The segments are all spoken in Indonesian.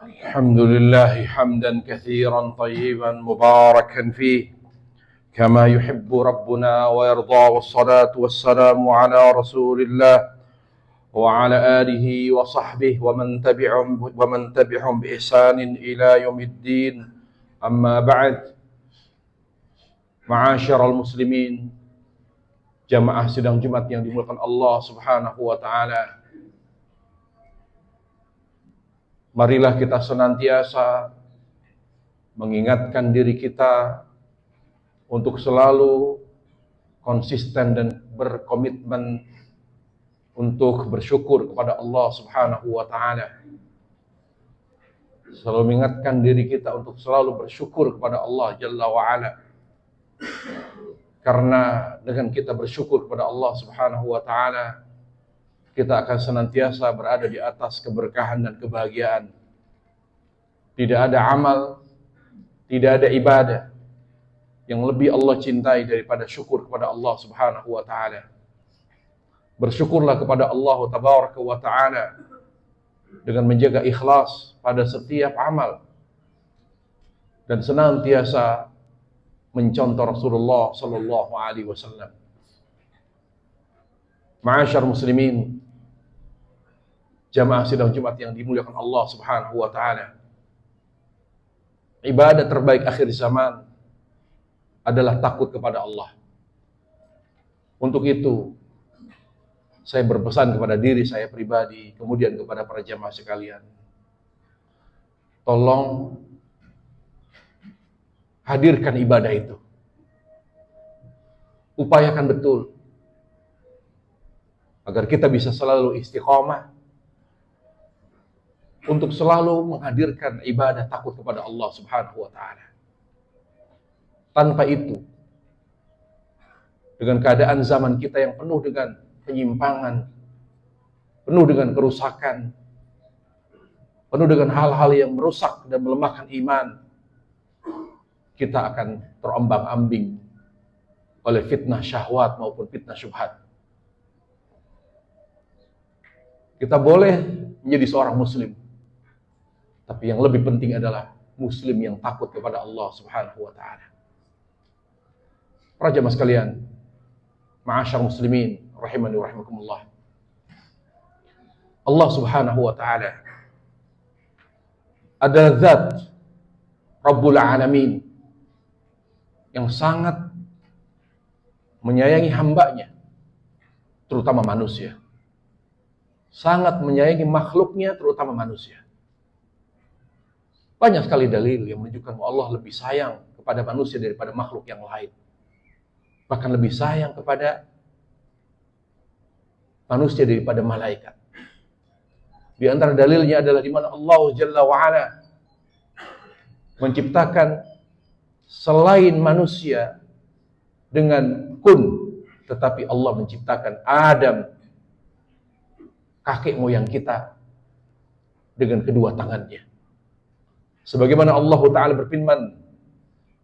الحمد لله حمدا كثيرا طيبا مباركا فيه كما يحب ربنا ويرضى، والصلاة والسلام على رسول الله وعلى آله وصحبه ومن تبعهم بإحسان إلى يوم الدين. أما بعد، Ma'asyiral muslimin, jamaah sidang Jumat yang dimuliakan Allah Subhanahu wa taala. Marilah kita senantiasa mengingatkan diri kita untuk selalu konsisten dan berkomitmen untuk bersyukur kepada Allah Subhanahu wa taala. Selalu mengingatkan diri kita untuk selalu bersyukur kepada Allah Jalla wa ala. Karena dengan kita bersyukur kepada Allah Subhanahu wa taala, kita akan senantiasa berada di atas keberkahan dan kebahagiaan. Tidak ada amal, tidak ada ibadah yang lebih Allah cintai daripada syukur kepada Allah Subhanahu wa taala. Bersyukurlah kepada Allah Tabaraka wa taala dengan menjaga ikhlas pada setiap amal dan senantiasa mencontoh Rasulullah sallallahu alaihi wasallam. Ma'asyar muslimin, jamaah sidang Jumat yang dimuliakan Allah Subhanahu wa taala. Ibadah terbaik akhir zaman adalah takut kepada Allah. Untuk itu, saya berpesan kepada diri saya pribadi, kemudian kepada para jamaah sekalian. Tolong hadirkan ibadah itu. Upayakan betul agar kita bisa selalu istiqomah untuk selalu menghadirkan ibadah takut kepada Allah Subhanahu wa taala. Tanpa itu, dengan keadaan zaman kita yang penuh dengan penyimpangan, penuh dengan kerusakan, penuh dengan hal-hal yang merusak dan melemahkan iman, kita akan terombang-ambing oleh fitnah syahwat maupun fitnah syubhat. Kita boleh menjadi seorang muslim, tapi yang lebih penting adalah muslim yang takut kepada Allah Subhanahu wa taala. Para jamaah sekalian, ma'asyar muslimin rahimani wa rahimakumullah. Allah Subhanahu wa taala adalah zat Rabbul Alamin yang sangat menyayangi hambanya, terutama manusia. Sangat menyayangi makhluknya, terutama manusia. Banyak sekali dalil yang menunjukkan bahwa Allah lebih sayang kepada manusia daripada makhluk yang lain. Bahkan lebih sayang kepada manusia daripada malaikat. Di antara dalilnya adalah di mana Allah Jalla wa ala menciptakan selain manusia dengan kun, tetapi Allah menciptakan Adam, kakek moyang kita, dengan kedua tangannya. Sebagaimana Allah Ta'ala berfirman,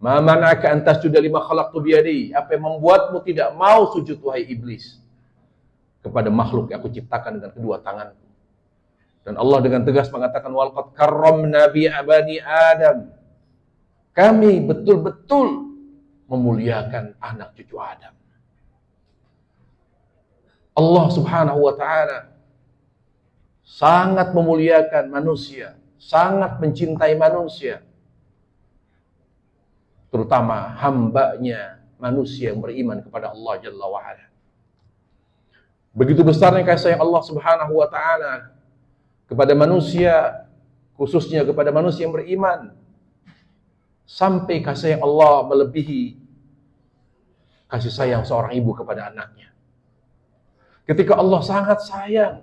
"Ma mana'aka an tasjuda lima khalaqtu biyadi?" Apa yang membuatmu tidak mau sujud wahai iblis kepada makhluk yang aku ciptakan dengan kedua tanganku. Dan Allah dengan tegas mengatakan, "Wal qad karramna bi bani Adam." Kami betul-betul memuliakan anak cucu Adam. Allah Subhanahu wa taala sangat memuliakan manusia, sangat mencintai manusia, terutama hambanya manusia yang beriman kepada Allah Jalla wa ala. Begitu besarnya kasih sayang Allah Subhanahu wa taala kepada manusia, khususnya kepada manusia yang beriman, sampai kasih sayang Allah melebihi kasih sayang seorang ibu kepada anaknya. Ketika Allah sangat sayang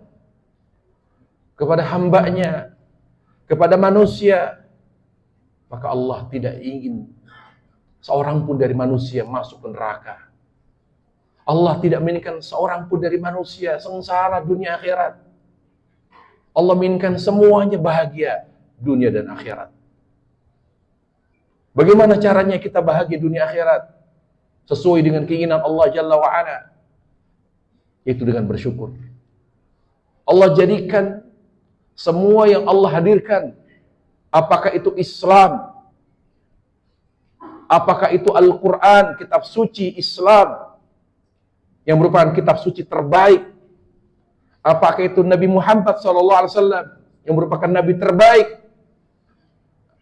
kepada hambanya, kepada manusia, maka Allah tidak ingin seorang pun dari manusia masuk ke neraka. Allah tidak menginginkan seorang pun dari manusia sengsara dunia akhirat. Allah menginginkan semuanya bahagia dunia dan akhirat. Bagaimana caranya kita bahagia dunia akhirat sesuai dengan keinginan Allah Jalla wa ala? Yaitu dengan bersyukur. Allah jadikan semua yang Allah hadirkan Apakah itu Islam? Apakah itu Al-Quran, kitab suci Islam yang merupakan kitab suci terbaik? Apakah itu Nabi Muhammad SAW yang merupakan Nabi terbaik?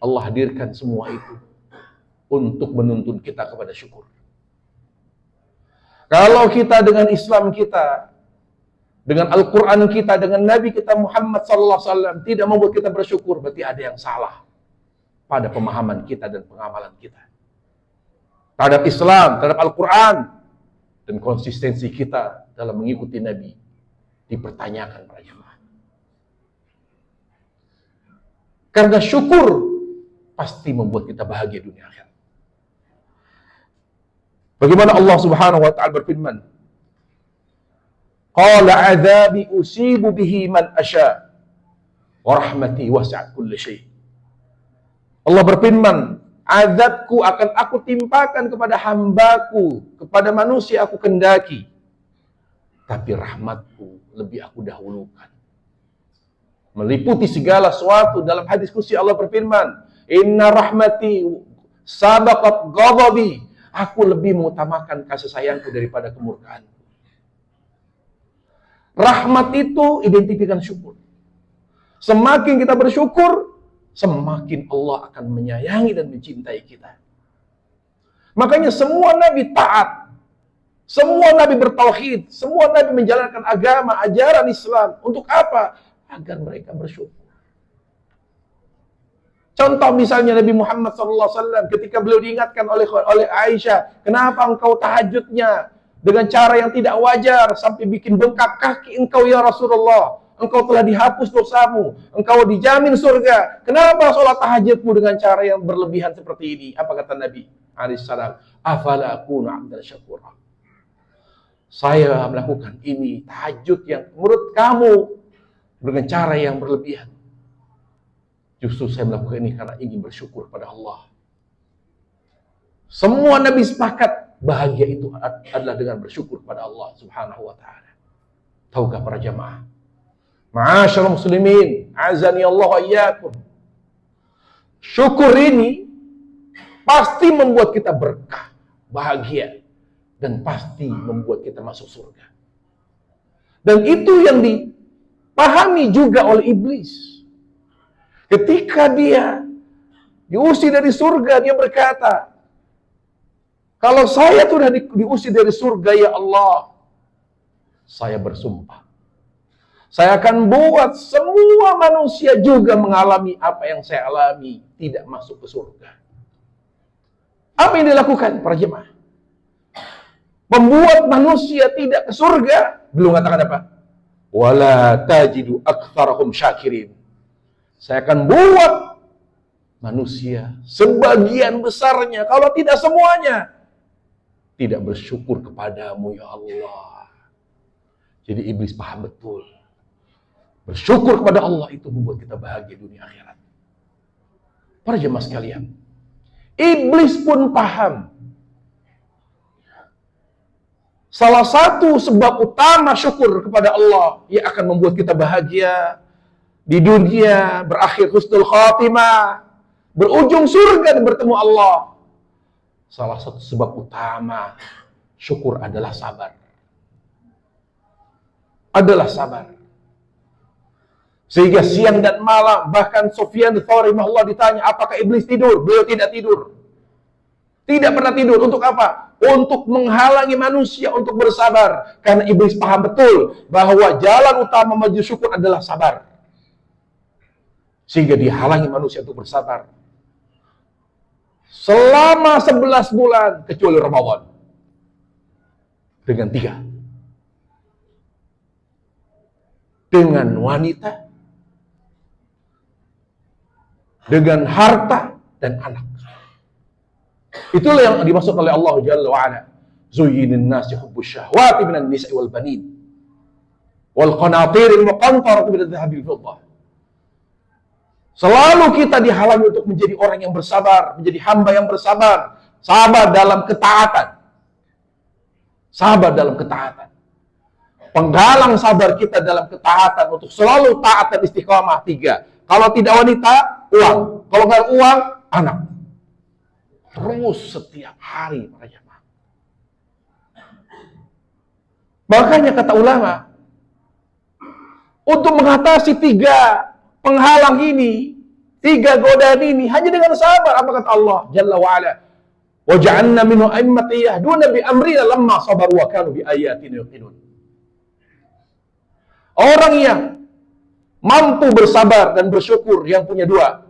Allah hadirkan semua itu untuk menuntun kita kepada syukur. Kalau kita dengan Islam kita, dengan Al-Quran kita, dengan Nabi kita Muhammad SAW tidak membuat kita bersyukur, berarti ada yang salah pada pemahaman kita dan pengamalan kita terhadap Islam, terhadap Al-Quran, dan konsistensi kita dalam mengikuti Nabi dipertanyakan para jemaah. Karena syukur pasti membuat kita bahagia dunia akhirat. Bagaimana Allah Subhanahu wa taala berfirman, qala adzabi usibu bihi man asya wa rahmati wasi'at kulli syai. Allah berfirman, azabku akan aku timpakan kepada hambaku, kepada manusia aku kendaki, tapi rahmatku lebih aku dahulukan, meliputi segala sesuatu. Dalam hadis qudsi Allah berfirman, inna rahmati sabaqat ghadabi, aku lebih mengutamakan kasih sayangku daripada kemurkaan. Rahmat itu identifikkan syukur. Semakin kita bersyukur, semakin Allah akan menyayangi dan mencintai kita. Makanya semua nabi taat, semua nabi bertauhid, semua nabi menjalankan agama, ajaran Islam. Untuk apa? Agar mereka bersyukur. Contoh misalnya Nabi Muhammad SAW ketika beliau diingatkan oleh Aisyah, kenapa engkau tahajudnya dengan cara yang tidak wajar sampai bikin bengkak kaki engkau ya Rasulullah? Engkau telah dihapus dosamu, engkau dijamin surga. Kenapa sholat tahajudmu dengan cara yang berlebihan seperti ini? Apa kata Nabi alaihissalam? Afala akunu abdan syakura. Saya melakukan ini tahajud yang menurut kamu dengan cara yang berlebihan. Justru saya melakukan ini karena ingin bersyukur pada Allah. Semua Nabi sepakat bahagia itu adalah dengan bersyukur pada Allah Subhanahu wa taala. Tahukah para jamaah? Ma'asyarul muslimin, azani Allah wa iyyakum. Syukur ini pasti membuat kita berkah, bahagia, dan pasti membuat kita masuk surga. Dan itu yang dipahami juga oleh iblis. Ketika dia diusir dari surga, dia berkata, kalau saya sudah diusir dari surga ya Allah, saya bersumpah, saya akan buat semua manusia juga mengalami apa yang saya alami, tidak masuk ke surga. Apa yang dilakukan para jemaah? Membuat manusia tidak ke surga. Belum katakan apa? Wala tajidu aktsarahum syakirin. Saya akan buat manusia sebagian besarnya, kalau tidak semuanya, tidak bersyukur kepadamu ya Allah. Jadi iblis paham betul, bersyukur kepada Allah itu membuat kita bahagia dunia akhirat. Para jemaah sekalian, iblis pun paham salah satu sebab utama syukur kepada Allah yang akan membuat kita bahagia di dunia, berakhir husnul khatimah, berujung surga dan bertemu Allah. Salah satu sebab utama syukur adalah sabar. Adalah sabar. Sehingga siang dan malam, bahkan Sufyan Ats-Tsauri rahimahullah ditanya, apakah iblis tidur? Beliau tidak tidur. Tidak pernah tidur. Untuk apa? Untuk menghalangi manusia untuk bersabar. Karena iblis paham betul bahwa jalan utama menuju syukur adalah sabar. Sehingga dihalangi manusia untuk bersabar. Selama 11 bulan, kecuali Ramadan. Dengan 3. Dengan wanita, dengan harta, dan anak. Itulah yang dimaksud oleh Allah Jalla wa'ala. Zuyyinin nasi hubbus syahwati minan nisa'i wal banin. Wal qanatiril muqantarati minadh dhahabil fiddah. Selalu kita dihalangi untuk menjadi orang yang bersabar, menjadi hamba yang bersabar, sabar dalam ketaatan. Sabar dalam ketaatan. Penggalang sabar kita dalam ketaatan untuk selalu taat dan istiqamah 3. Kalau tidak wanita, uang. Kalau nggak uang, anak. Terus setiap hari para jamaah. Makanya kata ulama, untuk mengatasi 3 penghalang ini, 3 godaan ini, hanya dengan sabar. Apa kata Allah Jalla wa'ala? Wa ja'alna minhu a'immatan yahduna bi amrina lamma sabaru wa kanu bi ayatina yuqinun. Orang yang mampu bersabar dan bersyukur yang punya dua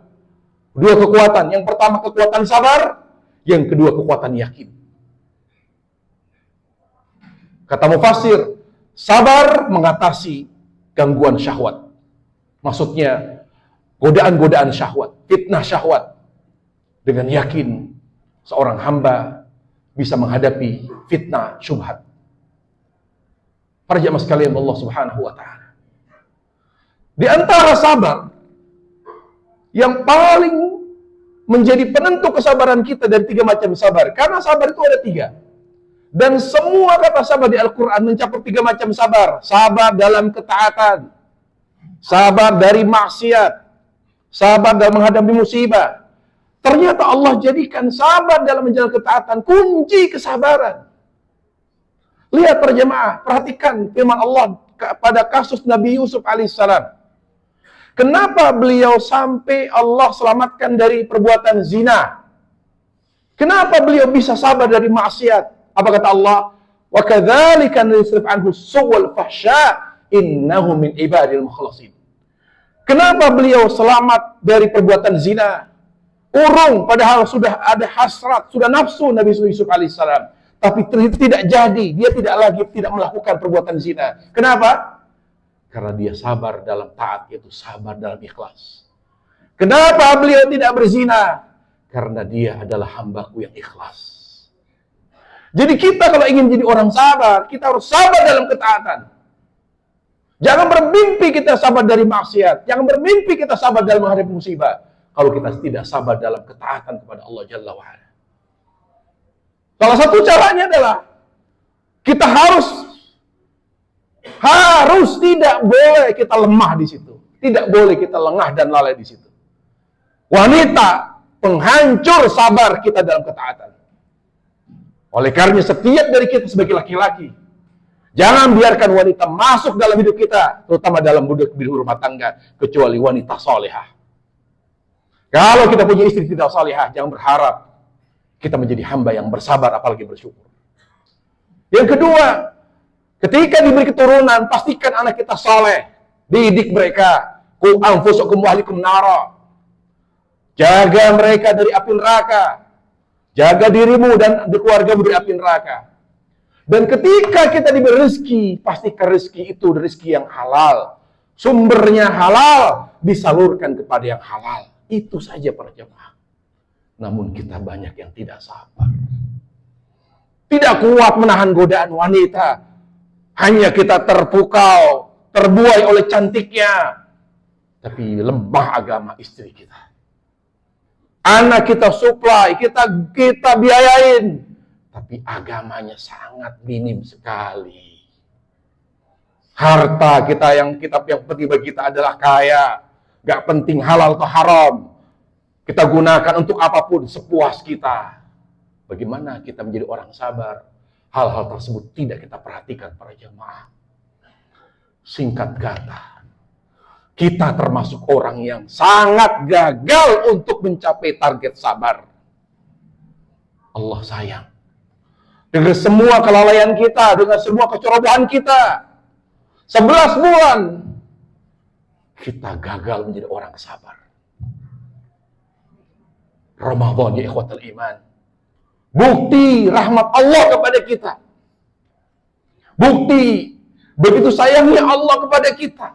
kekuatan. Yang pertama kekuatan sabar, yang kedua kekuatan yakin. Kata mufassir, sabar mengatasi gangguan syahwat. Maksudnya godaan-godaan syahwat, fitnah syahwat. Dengan yakin seorang hamba bisa menghadapi fitnah syubhat. Para jamaah sekalian Allah Subhanahu wa taala. Di antara sabar yang paling menjadi penentu kesabaran kita dari 3 macam sabar. Karena sabar itu ada 3. Dan semua kata sabar di Al-Quran mencakup 3 macam sabar. Sabar dalam ketaatan, sabar dari maksiat, sabar dalam menghadapi musibah. Ternyata Allah jadikan sabar dalam menjalankan ketaatan kunci kesabaran. Lihat para jemaah, perhatikan firman Allah pada kasus Nabi Yusuf alaihissalam. Kenapa beliau sampai Allah selamatkan dari perbuatan zina? Kenapa beliau bisa sabar dari maksiat? Apa kata Allah? Wa kadzalika nusrif anhu su'al fahsya innahu min ibadil mukhlasin. Kenapa beliau selamat dari perbuatan zina? Urung, padahal sudah ada hasrat, sudah nafsu Nabi Yusuf alaihissalam. Tapi tidak jadi, dia tidak melakukan perbuatan zina. Kenapa? Karena dia sabar dalam taat, yaitu sabar dalam ikhlas. Kenapa beliau tidak berzina? Karena dia adalah hambaku yang ikhlas. Jadi kita kalau ingin jadi orang sabar, kita harus sabar dalam ketaatan. Jangan bermimpi kita sabar dari maksiat. Jangan bermimpi kita sabar dalam menghadapi musibah. Kalau kita tidak sabar dalam ketaatan kepada Allah Jalla wa'ala. Salah satu caranya adalah kita harus tidak boleh kita lemah di situ. Tidak boleh kita lengah dan lalai di situ. Wanita penghancur sabar kita dalam ketaatan. Oleh karena setiap dari kita sebagai laki-laki, jangan biarkan wanita masuk dalam hidup kita, terutama dalam hidup rumah tangga, kecuali wanita salihah. Kalau kita punya istri tidak salihah, jangan berharap kita menjadi hamba yang bersabar, apalagi bersyukur. Yang kedua, ketika diberi keturunan, pastikan anak kita saleh. Didik mereka. Qu anfusakum wa ahlikum nara. Jaga mereka dari api neraka. Jaga dirimu dan keluargamu dari api neraka. Dan ketika kita diberi rezeki, pastikan rezeki itu rezeki yang halal. Sumbernya halal, disalurkan kepada yang halal. Itu saja para jemaah. Namun kita banyak yang tidak sabar. Tidak kuat menahan godaan wanita. Hanya kita terpukau, terbuai oleh cantiknya. Tapi lemah agama istri kita. Anak kita supply, kita biayain. Tapi agamanya sangat minim sekali. Harta kita yang penting bagi kita adalah kaya. Gak penting halal atau haram. Kita gunakan untuk apapun sepuas kita. Bagaimana kita menjadi orang sabar? Hal-hal tersebut tidak kita perhatikan para jemaah. Singkat kata, kita termasuk orang yang sangat gagal untuk mencapai target sabar. Allah sayang. Dengan semua kelalaian kita, dengan semua kecerobohan kita, 11 bulan, kita gagal menjadi orang sabar. Ramadan ya ikhwatal iman. Bukti rahmat Allah kepada kita. Bukti begitu sayangnya Allah kepada kita.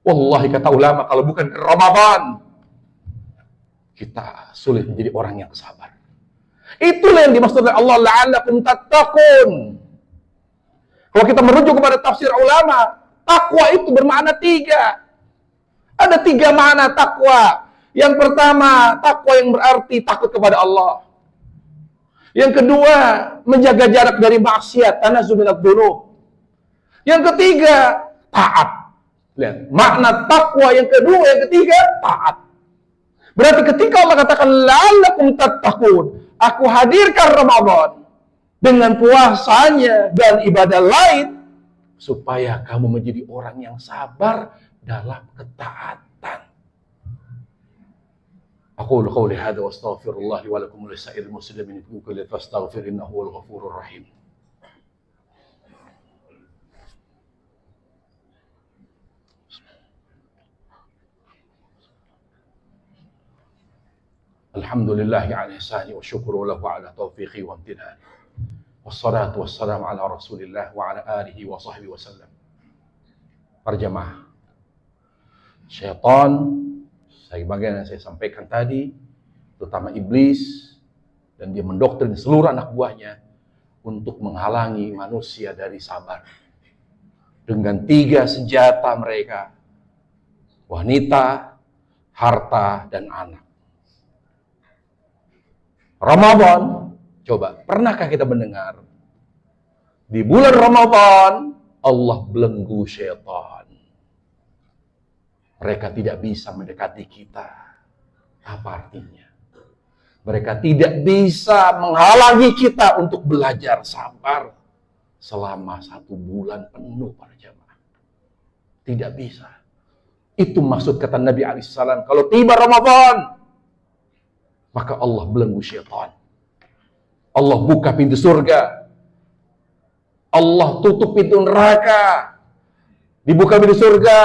Wallahi kata ulama, kalau bukan Ramadan, kita sulit menjadi orang yang sabar. Itulah yang dimaksud oleh Allah, la'allakum tattaqun. Kalau kita merujuk kepada tafsir ulama, takwa itu bermakna 3. Ada 3 makna takwa. Yang pertama, takwa yang berarti takut kepada Allah. Yang kedua, menjaga jarak dari maksiat, tanazzu minadz dzunub. Yang ketiga, taat. Lihat, makna takwa yang kedua, yang ketiga, taat. Berarti ketika Allah katakan la'allakum tattaqun, aku hadirkan Ramadan dengan puasanya dan ibadah lain supaya kamu menjadi orang yang sabar dalam ketaatan. Aqulu qawli hadza wa astaghfirullah wa lakum wa lisa'iril muslimin min kulli fastaghfir innahu huwal ghafurur rahim. Alhamdulillahi ala ihsani wa syukru lahu ala taufiqi wa amtinani. Wassalatu wassalamu ala Rasulillah wa ala alihi wa sahbihi wasallam. Para jamaah, syaitan, sebagaimana saya sampaikan tadi, terutama iblis, dan dia mendoktrin seluruh anak buahnya untuk menghalangi manusia dari sabar. Dengan 3 senjata mereka: wanita, harta, dan anak. Ramadan, coba, pernahkah kita mendengar di bulan Ramadan Allah belenggu syaitan? Mereka tidak bisa mendekati kita. Apa artinya? Mereka tidak bisa menghalangi kita untuk belajar sabar selama 1 bulan penuh, para jamaah. Tidak bisa. Itu maksud kata Nabi alaihissalam, kalau tiba Ramadan, maka Allah belenggu syaitan. Allah buka pintu surga. Allah tutup pintu neraka. Dibuka pintu surga,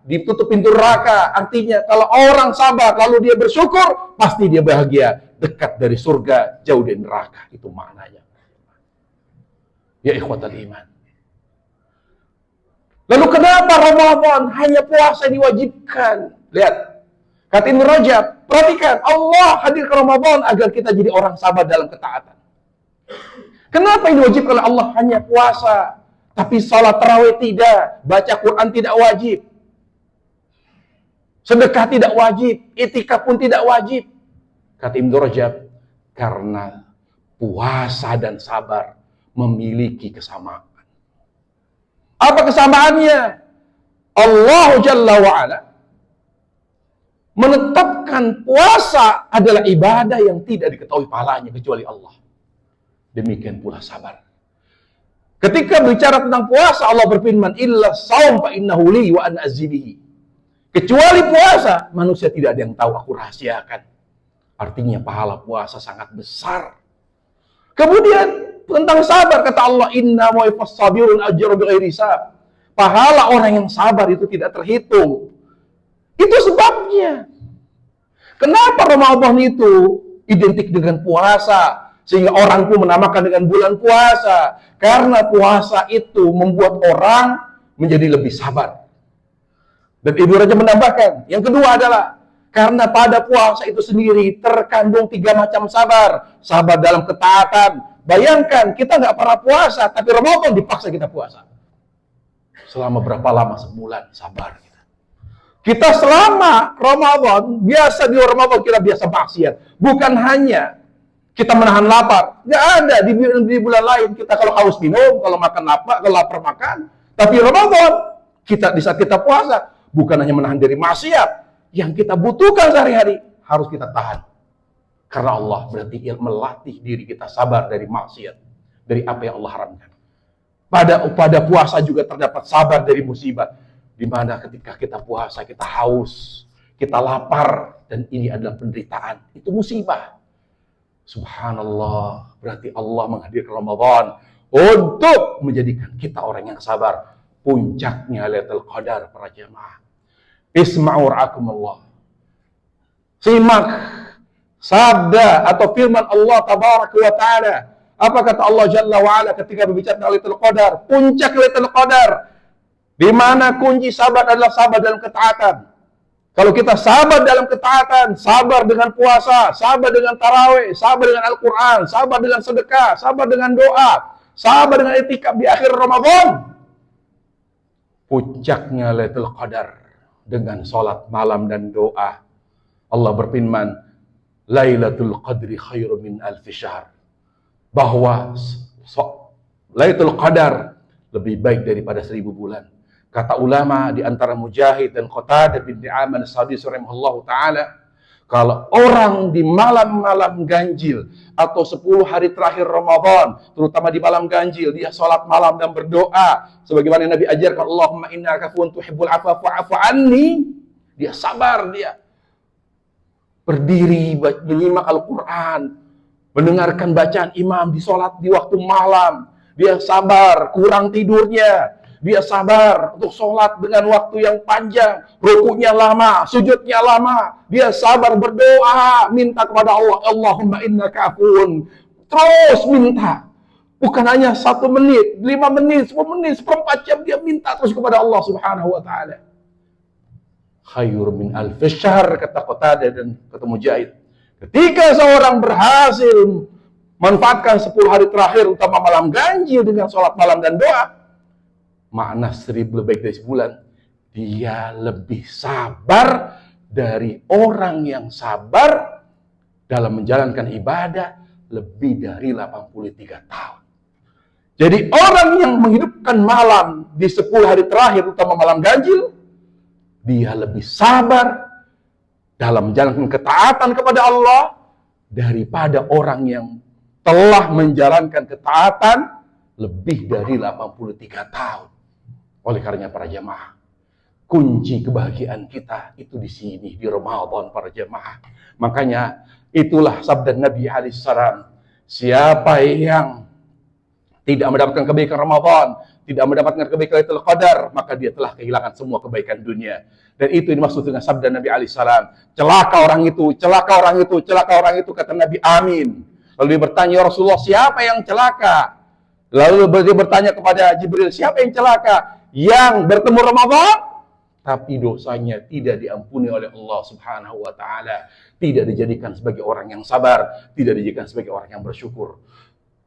ditutup pintu neraka. Artinya kalau orang sabar lalu dia bersyukur, pasti dia bahagia, dekat dari surga, jauh dari neraka. Itu maknanya. Ya ikhwatal iman. Lalu kenapa Ramadan hanya puasa yang diwajibkan? Lihat, kata Ibnu Rajab, perhatikan, Allah hadir ke Ramadan agar kita jadi orang sabar dalam ketaatan. Kenapa ini wajib kalau Allah hanya puasa, tapi salat tarawih tidak, baca Quran tidak wajib, sedekah tidak wajib, itikaf pun tidak wajib? Kata Ibnu Rajab, karena puasa dan sabar memiliki kesamaan. Apa kesamaannya? Allah Jalla wa'ala menetapkan puasa adalah ibadah yang tidak diketahui pahalanya kecuali Allah. Demikian pula sabar. Ketika bicara tentang puasa, Allah berfirman, illa shaum fa innahu li wa ana azibihi. Kecuali puasa, manusia tidak ada yang tahu, aku rahasiakan. Artinya pahala puasa sangat besar. Kemudian tentang sabar, kata Allah, inna ma yuwaffas sabirun ajrahum bighairi hisab. Pahala orang yang sabar itu tidak terhitung. Itu sebabnya. Kenapa Ramadan itu identik dengan puasa? Sehingga orang pun menamakan dengan bulan puasa. Karena puasa itu membuat orang menjadi lebih sabar. Dan Ibnu Rajab menambahkan, yang kedua adalah karena pada puasa itu sendiri terkandung 3 macam sabar. Sabar dalam ketaatan. Bayangkan, kita nggak pernah puasa, tapi Ramadan dipaksa kita puasa. Selama berapa lama? Sebulan, sabar. Kita selama Ramadan, biasa di Ramadan kita biasa maksiat. Bukan hanya kita menahan lapar. Nggak ada di bulan lain. Kita kalau haus minum, kalau makan lapar, kalau lapar makan. Tapi Ramadan, kita di saat kita puasa, bukan hanya menahan dari maksiat. Yang kita butuhkan sehari-hari, harus kita tahan. Karena Allah berarti melatih diri kita sabar dari maksiat. Dari apa yang Allah haramkan. Pada puasa juga terdapat sabar dari musibah. Di mana ketika kita puasa, kita haus, kita lapar, dan ini adalah penderitaan. Itu musibah. Subhanallah, berarti Allah menghadirkan Ramadan untuk menjadikan kita orang yang sabar. Puncaknya Lailatul Qadar, para jamaah. Isma'u ra'akumullah. Simak sabda atau firman Allah Tabaraka wa Ta'ala. Apa kata Allah Jalla wa'ala ketika berbicara tentang Lailatul Qadar? Puncak Lailatul Qadar, di mana kunci sabar adalah sabar dalam ketaatan. Kalau kita sabar dalam ketaatan, sabar dengan puasa, sabar dengan tarawih, sabar dengan Al-Quran, sabar dengan sedekah, sabar dengan doa, sabar dengan itikaf di akhir Ramadan, puncaknya Lailatul Qadar dengan sholat malam dan doa. Allah berfirman, Lailatul Qadri khairum min alfi syahr. Bahwa Lailatul Qadar lebih baik daripada 1000 bulan. Kata ulama di antara Mujahid dan Qatadah bin Di'aman As-Sadis rahimahullahu taala, kalau orang di malam-malam ganjil atau 10 hari terakhir Ramadan, terutama di malam ganjil, dia sholat malam dan berdoa sebagaimana Nabi ajarkan, Allahumma innaka afuwwun tuhibbul afwa fa'fu anni. Dia sabar, dia berdiri menyimak Al-Quran, mendengarkan bacaan imam di sholat di waktu malam. Dia sabar, kurang tidurnya. Dia sabar untuk sholat dengan waktu yang panjang, rukunya lama, sujudnya lama. Dia sabar berdoa, minta kepada Allah, Allahumma innaka afuwun. Terus minta. Bukan hanya 1 menit, 5 menit, 10 menit, 1/4 jam dia minta terus kepada Allah Subhanahu wa taala. Khairun min alfi syahr, kata Qatadah dan kata Mujahid. Ketika seorang berhasil manfaatkan 10 hari terakhir, utama malam ganjil dengan sholat malam dan doa, makna 1000 lebih baik dari sebulan. Dia lebih sabar dari orang yang sabar dalam menjalankan ibadah lebih dari 83 tahun. Jadi orang yang menghidupkan malam di 10 hari terakhir, utama malam ganjil, dia lebih sabar dalam menjalankan ketaatan kepada Allah daripada orang yang telah menjalankan ketaatan lebih dari 83 tahun. Oleh karenanya para jamaah, kunci kebahagiaan kita itu di sini, di Ramadan para jamaah. Makanya itulah sabda Nabi alaihissalam, siapa yang tidak mendapatkan kebaikan Ramadan, tidak mendapatkan kebaikan Lailatul Qadar, maka dia telah kehilangan semua kebaikan dunia. Dan itu dimaksud dengan sabda Nabi alaihissalam, celaka orang itu, celaka orang itu, celaka orang itu, kata Nabi, amin. Lalu dia bertanya, ya Rasulullah, siapa yang celaka? Lalu dia bertanya kepada Jibril, siapa yang celaka? Yang bertemu Ramadan tapi dosanya tidak diampuni oleh Allah Subhanahu wa taala, tidak dijadikan sebagai orang yang sabar, tidak dijadikan sebagai orang yang bersyukur.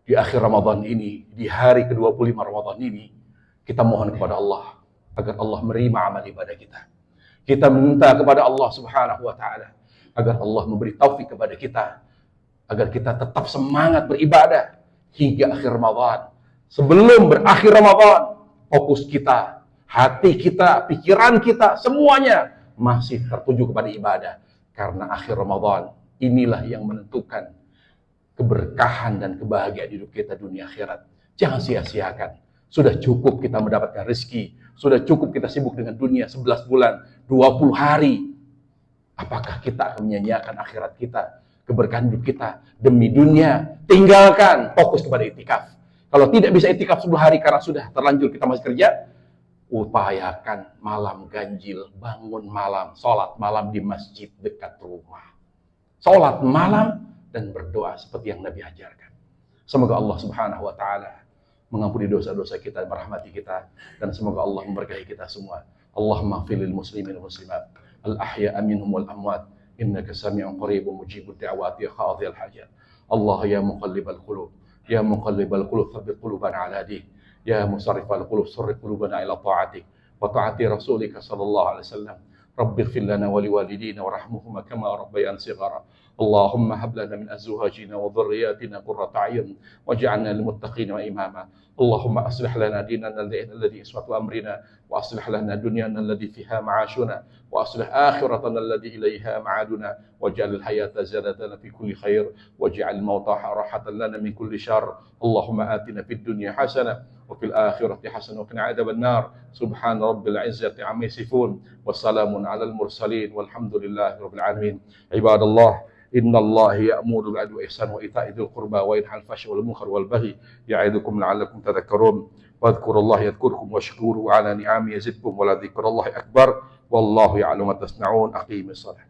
Di akhir Ramadan ini, di hari ke-25 Ramadan ini, kita mohon kepada Allah agar Allah menerima amal ibadah kita. Kita minta kepada Allah Subhanahu wa taala agar Allah memberi taufik kepada kita, agar kita tetap semangat beribadah hingga akhir Ramadan. Sebelum berakhir Ramadan, fokus kita, hati kita, pikiran kita, semuanya masih tertuju kepada ibadah. Karena akhir Ramadan, inilah yang menentukan keberkahan dan kebahagiaan hidup kita dunia akhirat. Jangan sia-siakan. Sudah cukup kita mendapatkan rezeki. Sudah cukup kita sibuk dengan dunia 11 bulan, 20 hari. Apakah kita akan menyanyiakan akhirat kita, keberkahan hidup kita demi dunia? Tinggalkan, fokus kepada itikaf. Kalau tidak bisa itikaf 10 hari karena sudah terlanjur kita masih kerja, upayakan malam ganjil, bangun malam, sholat malam di masjid dekat rumah. Sholat malam dan berdoa seperti yang Nabi ajarkan. Semoga Allah Subhanahu wa taala mengampuni dosa-dosa kita, merahmati kita, dan semoga Allah memberkahi kita semua. Allahumma ighfir lil muslimin wal muslimat al ahya'a minhum wal amwat innaka sami'un qaribun mujibud da'wati qadhil hajat. Allah ya muqallibal qulub, ya muqallibal qulub tsabbit qulubana ala dinik. Ya musarrifal qulub sarrif qulubana ila ta'atik wa ta'ati rasulika sallallahu alaihi wasallam. Rabbi ighfir lana wa liwalidina warhamhuma kama rabbayana shighara. Allahumma hab lana min azwajina wa dhurriyyatina qurrata a'yun waj'alna lil muttaqina imama. Allahumma aslih lana dinana alladhi iswatu amrina wa aslih lana dunyana alladhi fiha ma'ashuna wa aslih akhiratana alladhi ilayha ma'aduna waj'al al-hayata ziyadatan fi kulli khair waj'al al-mauta rahatan lana min kulli syarr. Allahumma atina fid dunya hasanah wa fil akhirati hasanah wa qina adzaban nar. Subhana rabbil izzati amma yasifun wa salamun alal mursalin walhamdulillahi rabbil alamin. Ibadallah, inna Allah ya'muru bil 'adli wal ihsan wa ita'i dzil qurba wa yanha 'anil fahsya'i wal munkari wal baghi ya'idukum la'allakum tadhakkarun. Wadhkurullaha yadhkurkum washkuru 'ala ni'amihi yazidkum wa la dzikrullahi akbar wallahu ya'lamu ma tasna'un. Aqimis shalah.